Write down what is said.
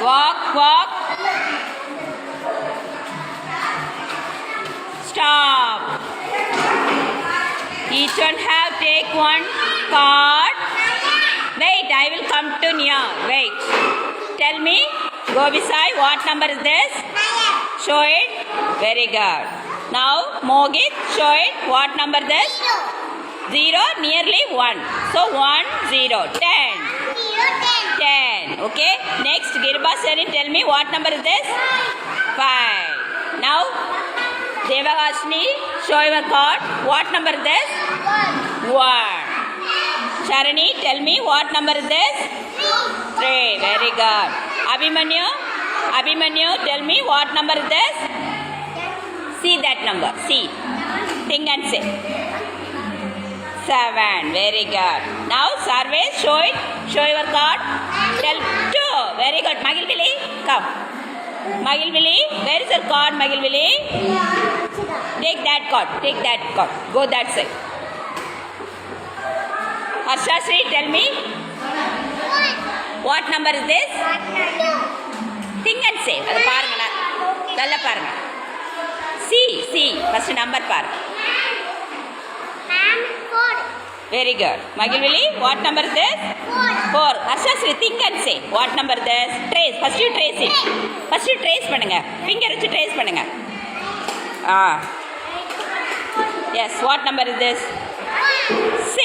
Walk, walk. Stop. Each one have take one card. Wait, I will come to near. Wait. Tell me. Go beside. What number is this? Show it. Very good. Now, Mogit, show it. What number is this? 0, nearly 1. So, 1, 0. 10. 10. Okay. Next, Girbasari, tell me what number is this? 5. Now, Devagashni, show your card. What number is this? 1. Sharani, tell me what number is this? 3. Very good. Abhimanyu, tell me what number is this? See that number. See. Think and say. 7. Very good. Now, Sarvesh, show it. Show your card. Tell 2. Very good. Magilvili, come. Magilvili, where is your card, Magilvili? Take that card. Take that card. Go that side. Harshasri, tell me. What number is this? Think and say. அது பாருங்க நல்லா பாருங்க. See. First number பாருங்க. Very good. Magilvili, what number is this? 4. Harshasri, think and say. What number is this? Trace. First you trace it. First you trace பண்ணுங்க. Finger வச்சு trace பண்ணுங்க. Yes, what number is this? 6.